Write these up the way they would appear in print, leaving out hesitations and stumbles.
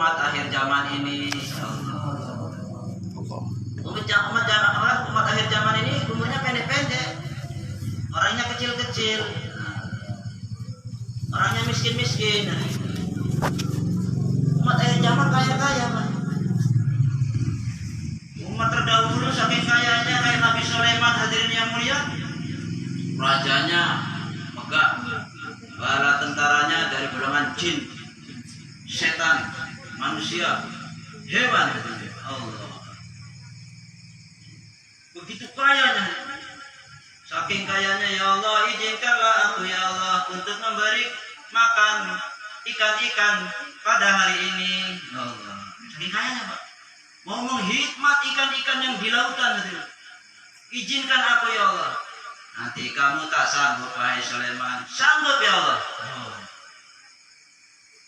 umat akhir zaman ini. Umat akhir zaman ini umurnya pendek-pendek, orangnya kecil-kecil, orangnya miskin-miskin. Umat akhir zaman kaya-kaya, Pak. Umat terdahulu saking kayanya kayak Nabi Sulaiman, hadirin yang mulia. Rajanya megah, bala tentaranya dari golongan jin, setan, manusia, hewan. Allah. Begitu kayanya, saking kayanya, ya Allah izinkanlah aku ya Allah untuk memberi makan ikan-ikan pada hari ini. Ya Allah, saking kayanya, Pak. Mau menghikmat ikan-ikan yang di lautan, izinkan aku ya Allah. Nanti kamu tak sanggup, wahai Sulaiman. Sanggup ya Allah.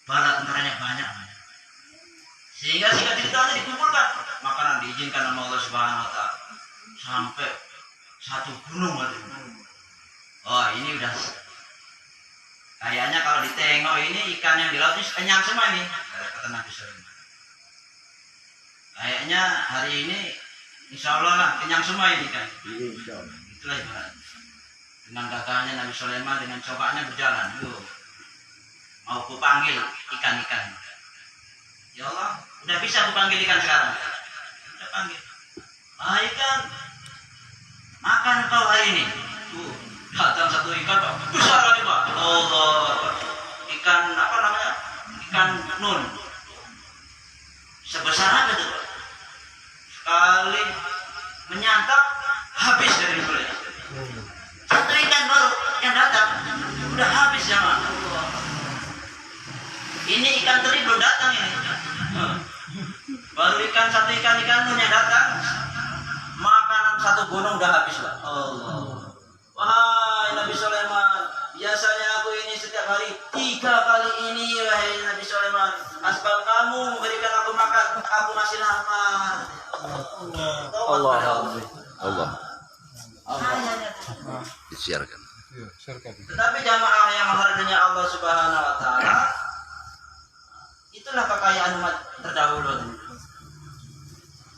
Bala tentaranya banyak. Sehingga ceritanya dikumpulkan, makanan diizinkan sama Allah Subhanahu wa Ta'ala. Sampai satu gunung. Oh, ini udah kayaknya kalau ditengok ini ikan yang di laut ini kenyang semua ini, kata Nabi Sulaiman. Kayaknya hari ini insya Allah lah kenyang semua ini kan. Itulah ibarat. Dengan gagahnya Nabi Sulaiman, dengan cobanya berjalan. Mau kupanggil ikan-ikan. Ya Allah, udah bisa kupanggil ikan sekarang. Udah panggil. Ikan, makan kau hari ini. Datang satu ikan, Pak. Besar kali, Pak. Allah. Ikan apa namanya? Ikan nun. Sebesar apa tuh, Pak? Sekali menyantap habis dari mulai. Satu ikan baru yang datang udah habis ya, Pak. Ini ikan teri belum datang ini. Baru satu ikan nun yang datang. Makanan satu gunung udah habis, Pak. Allah. Wahai Nabi Sulaiman, biasanya aku ini setiap hari 3 kali ini, wahai Nabi Sulaiman. Asbab kamu memberikan aku makan, aku masih lapar. Allah. Disiarkan. Tetapi jamaah yang menghargainya Allah Subhanahu wa Ta'ala, itulah kekayaan umat terdahulu.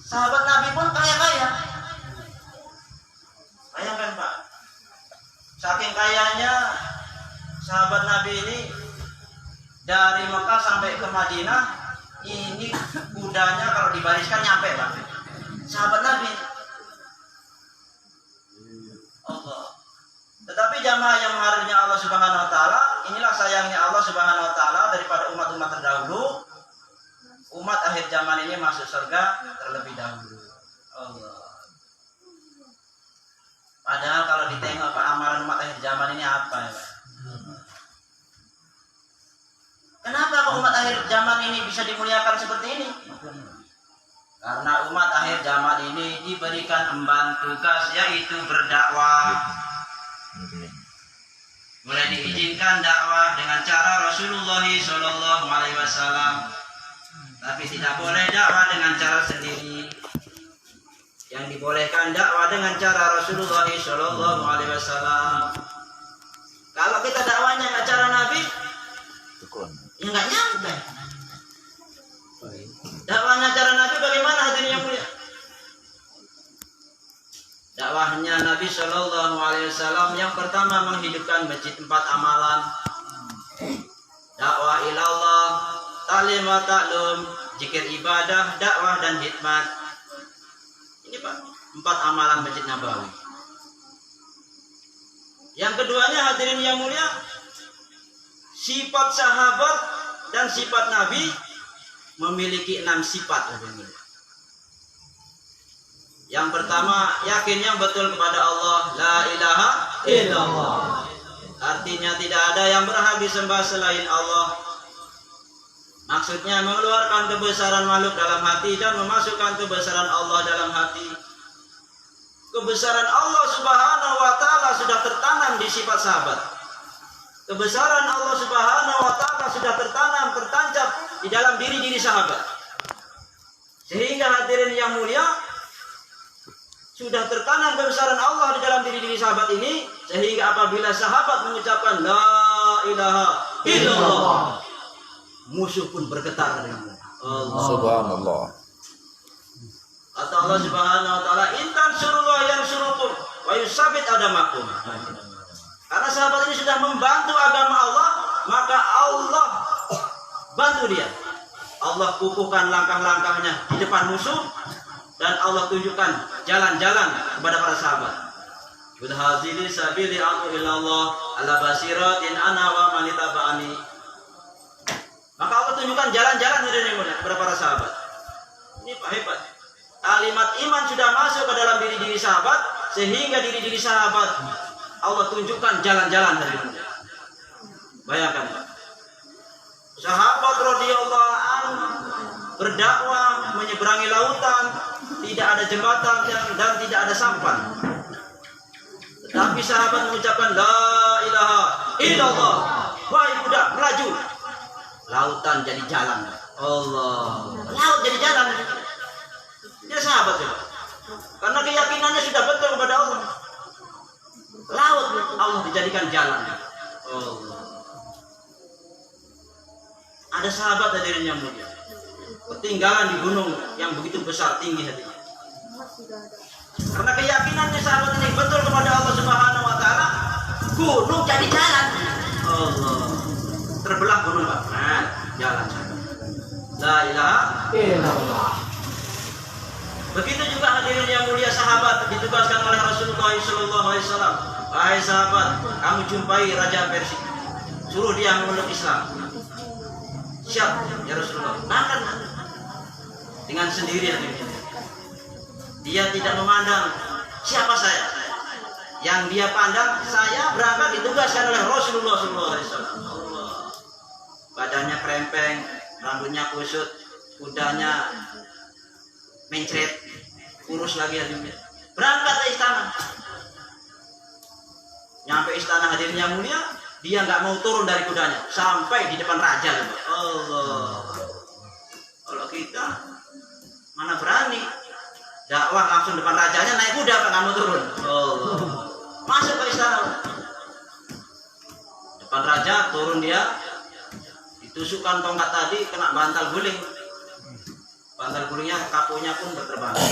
Sahabat Nabi pun kaya-kaya. Bayangkan, Pak. Saking kayanya sahabat Nabi ini, dari Mekah sampai ke Madinah, ini kudanya kalau dibariskan nyampe, Pak. Sahabat Nabi. Allah. Tetapi jamaah yang menghargainya Allah Subhanahu wa Ta'ala, inilah sayangnya Allah Subhanahu wa Ta'ala daripada umat-umat terdahulu. Umat akhir zaman ini masuk surga terlebih dahulu. Allah. Padahal kalau ditengok Pak, amalan umat akhir zaman ini apa ya, Pak? Kenapa kok umat akhir zaman ini bisa dimuliakan seperti ini? Karena umat akhir zaman ini diberikan emban tugas, yaitu berdakwah. Boleh diizinkan dakwah dengan cara Rasulullah SAW, tapi tidak boleh dakwah dengan cara sendiri. Yang dibolehkan dakwah dengan cara Rasulullah SAW. Kalau kita dakwahnya nggak cara Nabi, ya nggak nyampe. Dakwahnya cara Nabi bagaimana, hadirin yang mulia? Dakwahnya Nabi SAW yang pertama menghidupkan masjid 4 amalan. Dakwah ilallah, ta'lim wa ta'lum, zikir ibadah, dakwah dan hikmat. Ini Pak, 4 amalan Masjid Nabawi. Yang keduanya, hadirin yang mulia, sifat sahabat dan sifat Nabi memiliki 6 sifat, hadirin. Yang pertama, yakin yang betul kepada Allah, la ilaha illallah. Artinya tidak ada yang berhak disembah selain Allah. Maksudnya mengeluarkan kebesaran makhluk dalam hati dan memasukkan kebesaran Allah dalam hati. Kebesaran Allah Subhanahu wa Ta'ala sudah tertanam di sifat sahabat. Kebesaran Allah Subhanahu wa Ta'ala sudah tertanam, tertancap di dalam diri-diri sahabat. Sehingga hadirin yang mulia, sudah tertanam kebesaran Allah di dalam diri-diri sahabat ini, sehingga apabila sahabat mengucapkan la ilaha illallah, musuh pun bergetar denganmu. Subhanallah. Kata Allah Subhanahu wa taala, "Intan surullah yang surukum wa yusabit adamakum." Karena sahabat ini sudah membantu agama Allah, maka Allah bantu dia. Allah kukuhkan langkah-langkahnya di depan musuh dan Allah tunjukkan jalan-jalan kepada para sahabat. Qul hazihi sabili adu ilallah ala basiratin ana wa man ittaba'ani. Maka Allah tunjukkan jalan-jalan kepada para sahabat. Ini hebat. Kalimat iman sudah masuk ke dalam diri-diri sahabat, sehingga diri-diri sahabat Allah tunjukkan jalan-jalan dari dunia. Bayangkan Pak. Sahabat radhiyallahu anhu berdakwah menyeberangi lautan, tidak ada jembatan dan tidak ada sampan. Tetapi sahabat mengucapkan la ilaha illallah. Wahai budak, melaju. Lautan jadi jalan. Allah. Laut jadi jalan. Dia sahabat juga. Karena keyakinannya sudah betul kepada Allah. Laut Allah dijadikan jalan. Allah. Ada sahabat hadirin yang mulia, ketinggalan di gunung yang begitu besar tinggi hatinya. Karena keyakinannya sahabat ini betul kepada Allah Subhanahu wa taala, gunung jadi jalan. Allah. Terbelah gunung Pak. Nah, jalan sahabat. La ilaha illallah. Begitu juga hadirin yang mulia, sahabat ditugaskan oleh Rasulullah SAW. Wahai sahabat, kamu jumpai Raja Persia, suruh dia memeluk Islam. Siap ya Rasulullah. Makan dengan sendiri hadirin. Dia tidak memandang siapa saya. Yang dia pandang, saya berangkat ditugaskan oleh Rasulullah SAW. Badannya krempeng, rambutnya kusut, kudanya mencret, kurus lagi hadirin. Berangkat ke istana. Nyampe istana hadirin yang mulia, dia nggak mau turun dari kudanya sampai di depan raja. Allah. Kalau kita mana berani dakwah langsung depan rajanya, naik kuda Pak, nggak mau turun. Allah. Masuk ke istana. Depan raja, turun dia, ditusukkan tongkat tadi, kena bantal guling. Bantal gulingnya, kapunya pun berterbangan.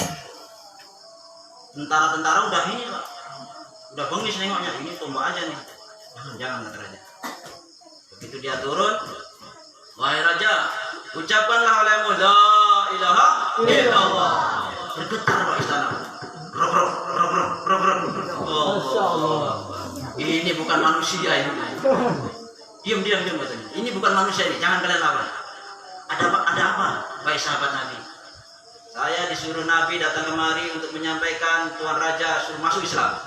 Tentara-tentara udah ini Pak, udah bengis nengoknya, ini tombak aja nih. Jangan kata raja. Begitu dia turun, wahai raja, ucapkanlah olehmu la ilaha illallah. Bergetar Pak istana. Allah. Ini bukan manusia ini. Diam katanya. Ini bukan manusia ini, jangan kalian lawan. Ada apa? Baik sahabat Nabi. Saya disuruh Nabi datang kemari untuk menyampaikan Tuan Raja suruh masuk Islam.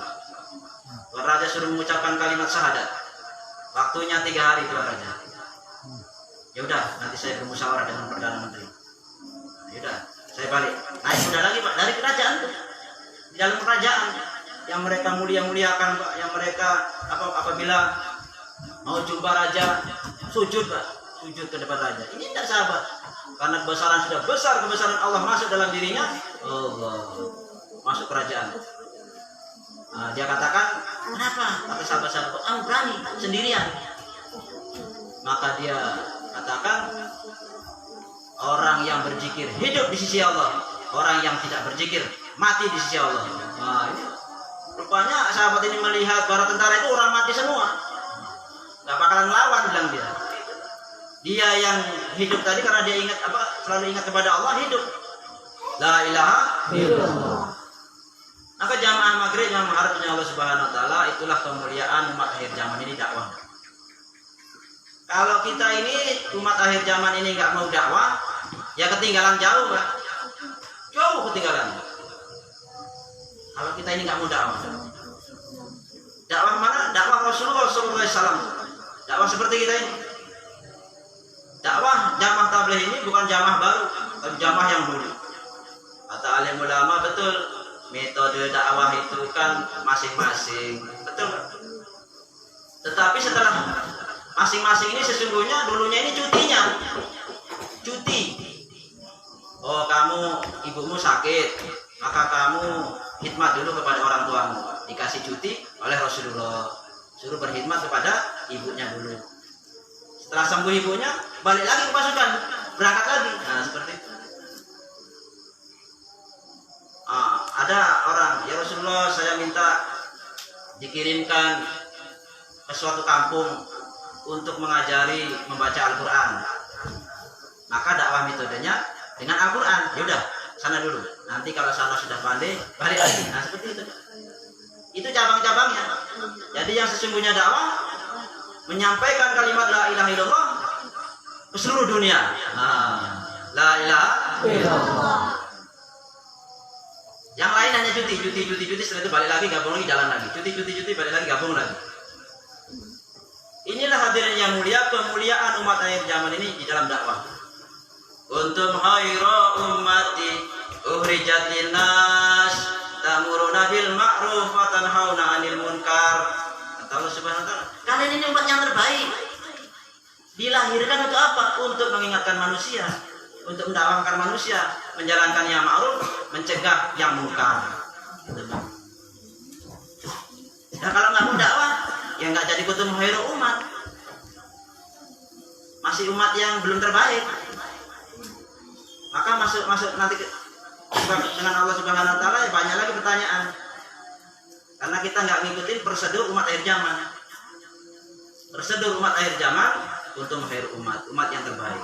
Tuan Raja suruh mengucapkan kalimat syahadat. Waktunya 3 hari Tuan Raja. Ya udah, nanti saya bermusyawarah dengan Perdana Menteri. Ya udah, saya balik. Naik kuda lagi Pak, dari kerajaan tuh. Di dalam kerajaan yang mereka mulia-muliakan Pak, yang mereka apabila mau jumpa raja sujud Pak, sujud ke depan raja. Ini tidak sahabat. Karena kebesaran sudah besar, kebesaran Allah masuk dalam dirinya. Allah. Masuk kerajaan. Nah, dia katakan, kenapa? Kata sahabat-sahabat, kamu berani sendirian. Maka dia katakan, orang yang berzikir hidup di sisi Allah, orang yang tidak berzikir mati di sisi Allah. Nah, ini rupanya sahabat ini melihat para tentara itu orang mati semua, nggak bakalan lawan, bilang dia. Dia yang hidup tadi karena dia ingat selalu ingat kepada Allah, hidup. La ilaha illallah. Maka jamaah maghrib yang mengharapkan Allah Subhanahu wa taala, itulah kemuliaan umat akhir zaman ini dakwah. Kalau kita ini umat akhir zaman ini nggak mau dakwah, ya ketinggalan jauh Pak. Jauh ketinggalan. Kalau kita ini nggak mau dakwah. Dakwah mana? Dakwah Rasulullah SAW. Dakwah seperti kita ini. Dakwah jamaah tabligh ini bukan jamaah baru, tapi jamaah yang dulu. Kata alim ulama, betul, metode dakwah itu kan masing-masing, betul. Tetapi setelah masing-masing ini sesungguhnya dulunya ini cutinya, cuti. Oh, kamu ibumu sakit, maka kamu khidmat dulu kepada orang tuamu. Dikasih cuti oleh Rasulullah, suruh berkhidmat kepada ibunya dulu. Setelah sembuh ibunya, balik lagi ke pasukan. berangkat lagi. Nah, seperti itu. Ada orang, ya Rasulullah, saya minta dikirimkan ke suatu kampung untuk mengajari membaca Al-Quran. Maka dakwah metodenya dengan Al-Quran. Yaudah, sana dulu. Nanti kalau sana sudah pandai, balik lagi. Nah, seperti itu. Itu cabang-cabangnya. Jadi yang sesungguhnya dakwah menyampaikan kalimat la ilaha illallah ke seluruh dunia. La ilaha illallah. Yang lain hanya cuti, setelah itu balik lagi, gabung lagi, jalan lagi. Cuti, balik lagi, gabung lagi. Inilah hadirin yang mulia, kemuliaan umat akhir zaman ini di dalam dakwah. Untum khairu ummati ukhrijat linnas ta'muruna bil ma'ruf wa tanhauna 'anil munkar. Kata Allah Subhanahu wa taala, kalian ini umat yang terbaik. Dilahirkan untuk apa? Untuk mengingatkan manusia, untuk mendakwahkan manusia, menjalankan yang ma'ruf, mencegah yang munkar. Nah, kalau nggak mau dakwah, ya nggak jadi kutum khairu umat. Masih umat yang belum terbaik. Maka masuk nanti dengan Allah Subhanahu wa taala, ya banyak lagi pertanyaan. Karena kita nggak ngikutin prosedur umat akhir zaman. Prosedur umat akhir zaman untuk khairu umat yang terbaik.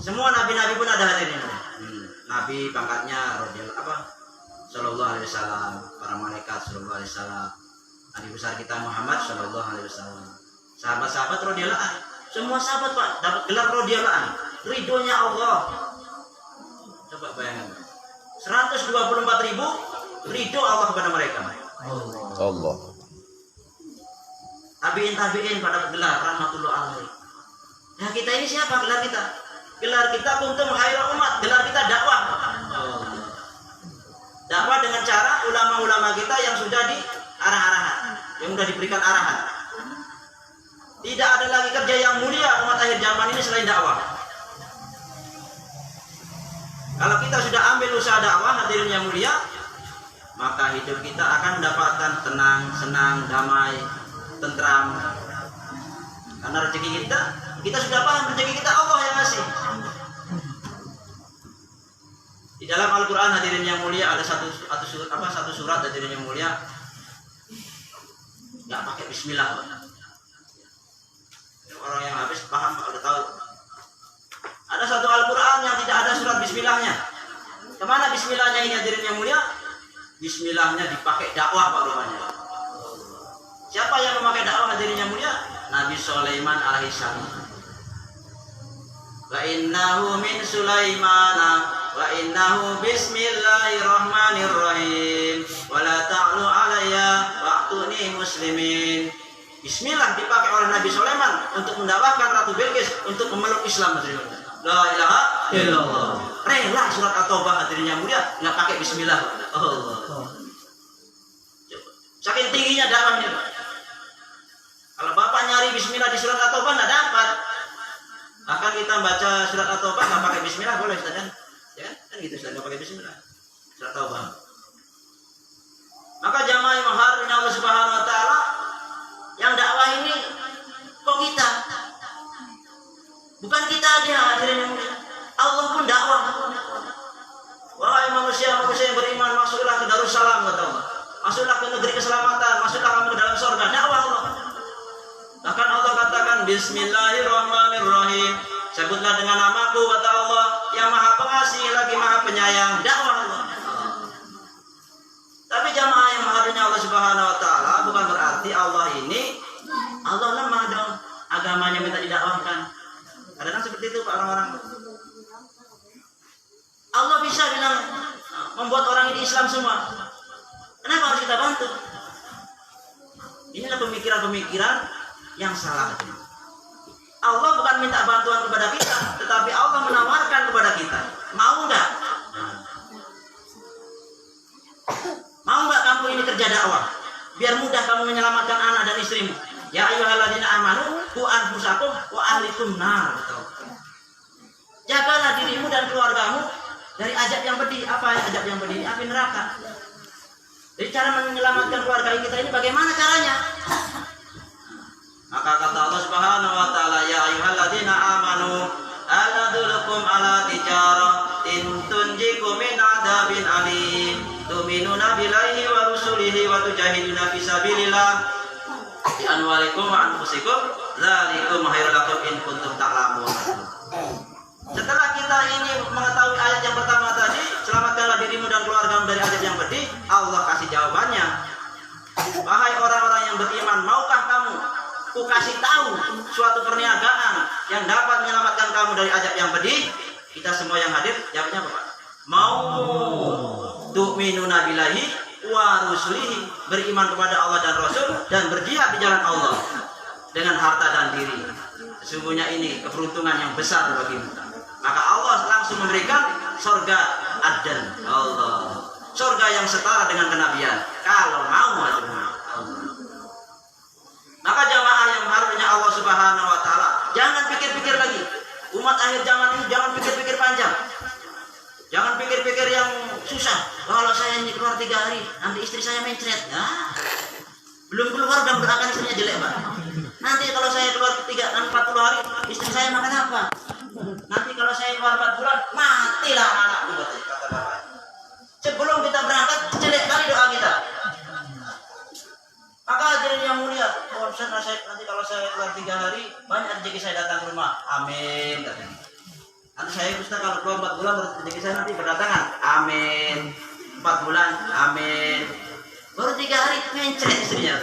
Semua nabi-nabi pun ada hadirin. Nabi pangkatnya Sallallahu alaihi wasallam, para malaikat sallallahu alaihi wasallam, nabi besar kita Muhammad sallallahu alaihi wasallam. Sahabat-sahabat radhiyallahu anhu, semua sahabat Pak dapat gelar radhiyallahu anhu, ridhonya Allah. Coba bayangkan. 124.000 ridho Allah kepada mereka. Allah. Tabiin pada gelar rahmatullah alaihi. Nah, kita ini siapa gelar kita? Gelar kita kuntum khairu umat, gelar kita dakwah. Dakwah dengan cara ulama-ulama kita yang sudah diarah-arahan, yang sudah diberikan arahan. Tidak ada lagi kerja yang mulia umat akhir zaman ini selain dakwah. Kalau kita sudah ambil usaha dakwah, hadirin yang mulia, maka hidup kita akan mendapatkan tenang, senang, damai, tentram. Karena rezeki kita sudah paham rezeki kita Allah yang ngasih. Di dalam Al-Quran hadirin yang mulia ada satu surat hadirin yang mulia nggak pakai bismillah. Orang yang habis paham udah tahu. Ada satu Al-Quran yang tidak ada surat bismillahnya. Kemana bismillahnya ini hadirin yang mulia? Bismillahnya dipakai dakwah Pak rupanya. Siapa yang memakai dakwah hadirin yang mulia? Nabi Sulaiman alaihissalam. Wa innahu min Sulaimana wa innahu bismillahirrahmanirrahim wa la ta'lu alayya wa'tuni muslimin. Bismillah dipakai oleh Nabi Sulaiman untuk mendakwahkan Ratu Bilqis untuk memeluk Islam. La ilaha illallah. Rela surat At-Taubah hadirin yang mulia nggak pakai bismillah. Allah. Saking tingginya dakwahnya. Kalau Bapak nyari bismillah di surat At-Taubah nggak dapat. Bahkan kita baca surat At-Taubah nggak pakai bismillah boleh Ustaz kan? Ya kan gitu Ustaz, nggak pakai bismillah. Surat Taubah. Maka jamaah yang menghargai Allah Subhanahu wa taala, yang dakwah ini kok kita? Bukan kita dia hadirin yang mulia. Allah pun dakwah. Wahai manusia yang beriman, masuklah ke Darussalam kata Allah. Masuklah ke negeri keselamatan, masuklah kamu ke dalam surga. Dakwah Allah. Bahkan Allah katakan Bismillahirrahmanirrahim. Sebutlah dengan namaku kata Allah yang maha pengasih lagi maha penyayang. Dakwah Allah. Tapi jamaah yang menghargai Allah Subhanahu wa taala bukan berarti Allah ini Allah lemah dong, agamanya minta didakwahkan. Kadang-kadang seperti itu Pak orang-orang. Allah bisa bilang membuat orang ini Islam semua. Kenapa harus kita bantu? Inilah pemikiran-pemikiran yang salah. Allah bukan minta bantuan kepada kita, tetapi Allah menawarkan kepada kita. Mau nggak? Mau nggak kamu ini kerja dakwah? Biar mudah kamu menyelamatkan anak dan istrimu. Ya ayyuhalladzina amanu qu anfusakum wa ahlikum nar. Jagalah dirimu dan keluargamu dari azab yang pedih. Apa azab yang pedih? Api neraka. Jadi cara menyelamatkan keluarga kita ini bagaimana caranya? Maka kata Allah Subhanahu wa taala, ya ayyuhalladzina amwalikum wa anfusikum dzalikum khairul lakum in kuntum ta'lamun. Setelah kita ini mengetahui ayat yang pertama tadi, selamatkanlah dirimu dan keluargamu dari azab yang pedih, Allah kasih jawabannya. Wahai orang-orang yang beriman, maukah kamu ku kasih tahu suatu perniagaan yang dapat menyelamatkan kamu dari azab yang pedih? Kita semua yang hadir jawabnya apa, Pak? Mau. Tu'minuna billahi wa rusulihi, beriman kepada Allah dan Rasul dan berjihad di jalan Allah dengan harta dan diri. Sesungguhnya ini keberuntungan yang besar bagimu. Maka Allah langsung memberikan surga Adn. Allah. Surga yang setara dengan kenabian. Kalau mau Allah. Maka jamaah yang harusnya Allah Subhanahu wa taala, jangan pikir-pikir lagi. Umat akhir zaman ini jangan pikir-pikir panjang. Jangan pikir-pikir yang susah. Kalau saya ini keluar 3 hari, nanti istri saya mencret. Nah, belum keluar udah mendoakan istrinya jelek, Pak. Nanti kalau saya keluar 40 hari, istri saya makan apa? Nanti kalau saya keluar 4 bulan, matilah anakku, kata Bapak. Sebelum kita berangkat, jelek kali doa kita. Maka hadirin yang mulia, nanti kalau saya keluar 3 hari, banyak rezeki saya datang ke rumah. Amin, katanya. Nanti saya Ustaz kalau keluar 4 bulan, rezeki saya nanti berdatangan. Amin. 4 bulan, amin. Baru 3 hari, mencret istrinya.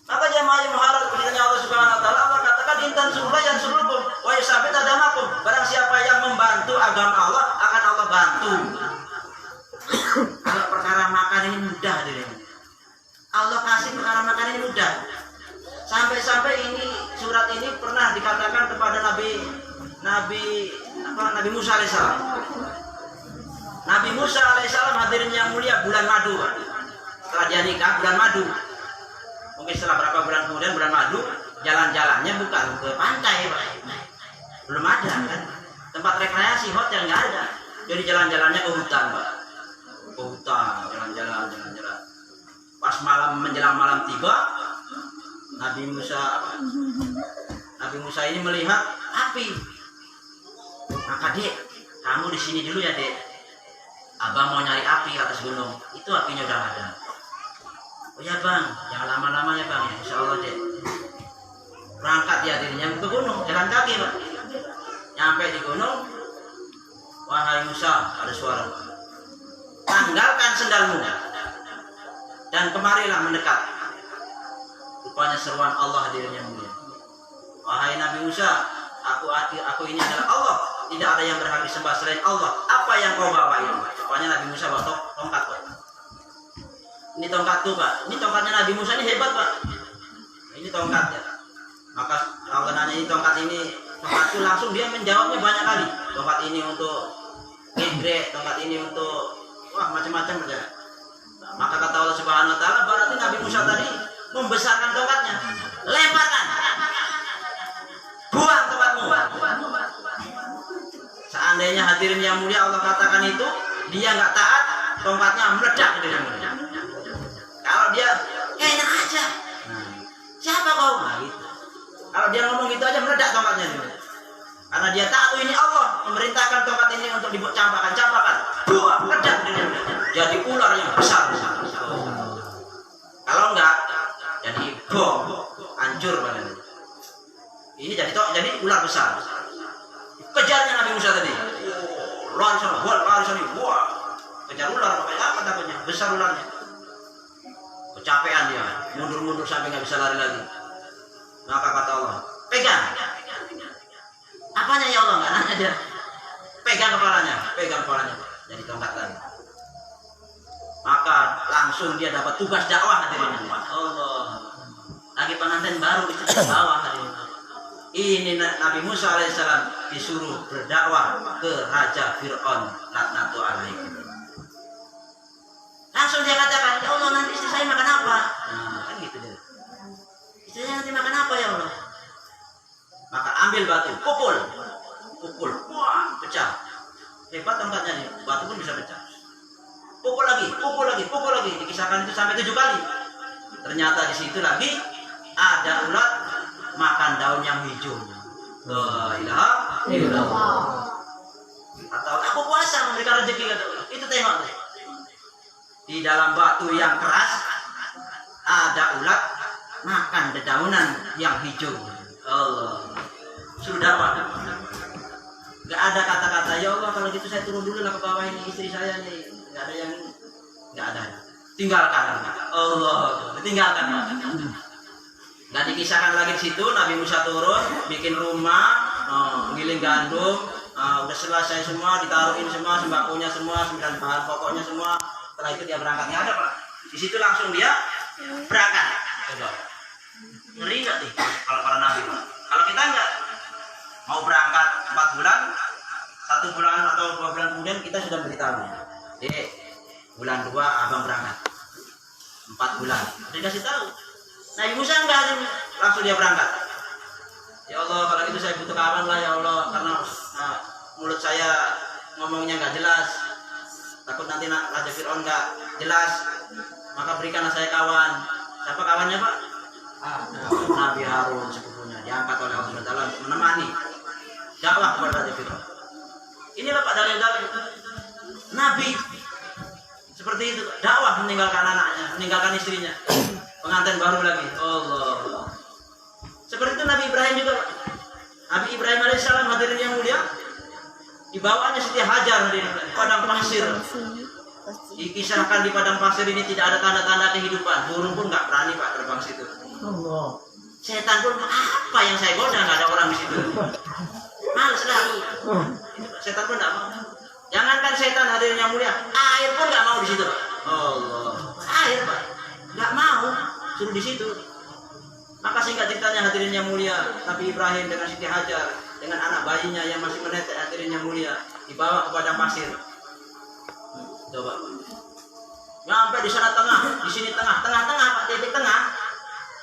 Maka jamaah yang mengharap kepadanya Allah Subhanahu wa taala, Allah katakan intan surah yang suruhkum wa yusabit adamakum. Barang siapa yang membantu agama Allah, akan Allah bantu. Kalau perkara makan ini mudah, dirimu. Allah kasih perkara makan ini mudah. Sampai-sampai ini surat ini pernah dikatakan kepada Nabi Musa alaihissalam. Nabi Musa alaihissalam hadirin yang mulia bulan madu. Setelah dia nikah bulan madu. Mungkin setelah berapa bulan kemudian bulan madu, jalan-jalannya bukan ke pantai, Pak. Belum ada kan. Tempat rekreasi, hotel nggak ada. Jadi jalan-jalannya ke hutan, Pak. Ke hutan, jalan-jalan. Pas malam menjelang malam tiba, Nabi Musa ini melihat api. Maka Dek, kamu di sini dulu ya, Dek. Abang mau nyari api atas gunung. Itu apinya udah ada. Oh ya Bang, jangan lama-lama ya Bang, ya. Insya Allah, Dek. Berangkat dia dirinya ke gunung, jalan kaki, Pak. Nyampe di gunung, wahai Musa, ada suara. Tanggalkan sendalmu dan kemarilah mendekat. Rupanya seruan Allah hadirin yang mulia. Wahai Nabi Musa, aku ini adalah Allah. Tidak ada yang berhak disembah selain Allah. Apa yang kau bawa ini? Rupanya Nabi Musa bawa tongkat, Pak. Ini tongkat tuh, Pak. Ini tongkatnya Nabi Musa ini hebat, Pak. Ini tongkatnya. Maka Allah nanya ini tongkat itu langsung dia menjawabnya banyak kali. Tongkat ini untuk ngegrek, tongkat ini untuk macam-macam aja. Maka kata Allah Subhanahu wa taala, berarti Nabi Musa tadi membesarkan tongkatnya. Lemparkan. Buang tongkatmu. Seandainya hadirin yang mulia Allah katakan itu, dia nggak taat, tongkatnya meledak gitu yang mulia. Kalau dia enak aja. Siapa kau? Nah, gitu. Kalau dia ngomong gitu aja meledak tongkatnya gitu. Karena dia tahu ini Allah memerintahkan tongkat ini untuk dibuat campakan. Buang, meledak gitu. Jadi ular yang besar. Kalau enggak jadi bom, hancur badannya. Ini jadi ular besar. Kejarnya Nabi Musa tadi. Lari sana, wah. Kejar ular, apa takutnya? Besar ularnya. Kecapean dia, mundur-mundur sampai nggak bisa lari lagi. Maka kata Allah, pegang. Apanya ya Allah? Nggak nanya dia. Pegang kepalanya, jadi tongkat lagi. Maka langsung dia dapat tugas dakwah hadirin Allah. Lagi pengantin baru itu bawah hadirin. Ini Nabi Musa alaihissalam disuruh berdakwah ke Raja Fir'aun laknatu alaihi. Langsung dia katakan, ya Allah nanti istri saya makan apa? Nah kan gitu deh. Istri saya nanti makan apa ya Allah? Maka ambil batu, pukul, wah pecah. Hebat tongkatnya nih, batu pun bisa pecah. Pukul lagi. Dikisahkan itu sampai 7 kali. Ternyata di situ lagi ada ulat makan daun yang hijau. La ilaha illallah. Atau aku puasa memberikan rezeki kata Allah. Itu tengok. Di dalam batu yang keras ada ulat makan dedaunan yang hijau. Allah. Sudah Pak. Gak ada kata-kata ya Allah kalau gitu saya turun dulu lah ke bawah ini istri saya nih. Gak ada yang gak ada. Tinggalkan. Allah. Tinggalkan. Gak dikisahkan lagi di situ. Nabi Musa turun bikin rumah, ngiling gandum, udah selesai semua, ditaruhin semua sembakonya semua, sembilan bahan pokoknya semua. Setelah itu dia berangkatnya ada Pak. Di situ langsung dia berangkat. Coba. Ngeri nggak nih kalau para nabi Pak? Kalau kita nggak mau berangkat 4 bulan, 1 bulan atau 2 bulan kemudian kita sudah beritahu. Bulan 2 abang berangkat. 4 bulan. Dikasih tahu. Nabi Musa enggak langsung dia berangkat. Ya Allah kalau gitu saya butuh kawan lah ya Allah karena mulut saya ngomongnya nggak jelas. Takut nanti Raja Fir'aun nggak jelas. Maka berikanlah saya kawan. Siapa kawannya Pak? Nabi Harun sepupunya diangkat oleh Allah SWT untuk menemani dakwah kepada Raja Fir'aun. Inilah Pak dalil-dalil Nabi seperti itu, dakwah meninggalkan anaknya, meninggalkan istrinya, pengantin baru lagi. Allah. Seperti itu Nabi Ibrahim juga Pak. Nabi Ibrahim alaihissalam hadirin yang mulia, dibawanya Siti Hajar di padang pasir. Dikisahkan di padang pasir ini tidak ada tanda-tanda kehidupan. Burung pun nggak berani Pak terbang situ. Allah. Setan pun apa yang saya goda nggak ada orang di situ. Males lah. Setan pun nggak mau. Jangankan setan hadirin yang mulia, air pun nggak mau di situ Pak. Allah. Air Pak nggak mau suruh di situ. Maka singkat ceritanya hadirin yang mulia, Nabi Ibrahim dengan Siti Hajar dengan anak bayinya yang masih menetek hadirin yang mulia dibawa ke padang pasir. Coba nyampe di sana tengah, di sini tengah Pak, titik tengah.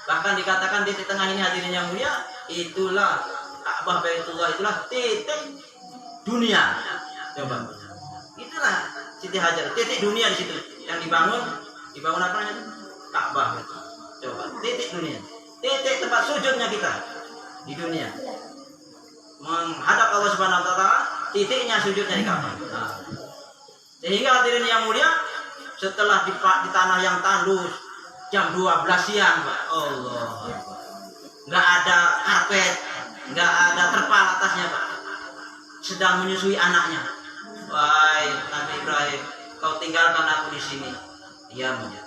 Bahkan dikatakan titik tengah ini hadirin yang mulia, itulah Ka'bah Baitullah, itulah titik dunia. Coba, itulah Siti Hajar, titik dunia di situ yang dibangun apa namanya? Ka'bah. Coba, titik dunia, titik tempat sujudnya kita di dunia. Menghadap Allah Subhanahu Wa Taala, titiknya sujudnya di Ka'bah. Sehingga hadirin yang mulia, setelah di tanah yang tandus jam 12 siang Pak, Allah, nggak ada karpet, nggak ada terpal atasnya Pak, sedang menyusui anaknya. Wahai Nabi Ibrahim, kau tinggalkan aku di sini. Diam aja,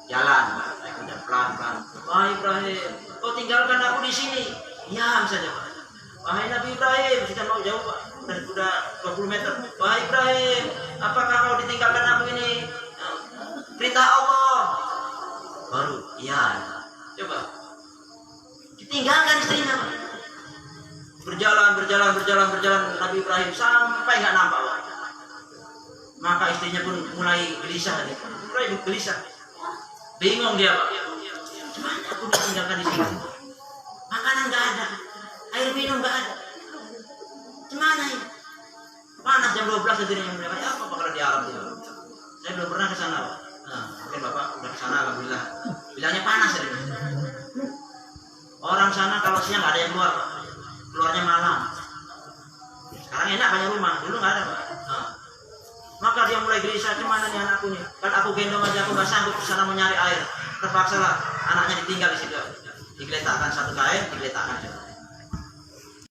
jalan Pak, udah pelan-pelan. Wahai Ibrahim, kau tinggalkan aku di sini. Diam saja Pak. Wahai Nabi Ibrahim, sudah mau jauh Pak, udah 20 meter. Wahai Ibrahim, apakah kau ditinggalkan aku ini? Perintah Allah. Baru, iya. Coba. Ditinggalkan istrinya Pak. Berjalan Nabi Ibrahim sampai nggak nampak Pak. Maka istrinya pun mulai gelisah. Mulai gelisah. Bingung dia Pak. Gimana aku ditinggalkan di sini? Makanan nggak ada, air minum nggak ada. Gimana ini? Panas jam 12 hadirin yang mulia. Apa bakal di Arab itu? Saya belum pernah ke sana Pak. Nah, mungkin Bapak udah ke sana alhamdulillah. Bilangnya panas ya. Orang sana kalau siang nggak ada yang keluar Pak. Keluarnya malam. Sekarang enak banyak rumah, dulu nggak ada Pak. Nah, maka dia mulai gelisah, gimana nih anakku nih? Kan aku gendong aja, aku nggak sanggup ke sana mencari air. Terpaksa lah anaknya ditinggal di situ. Digeletakkan satu kain, digeletakkan.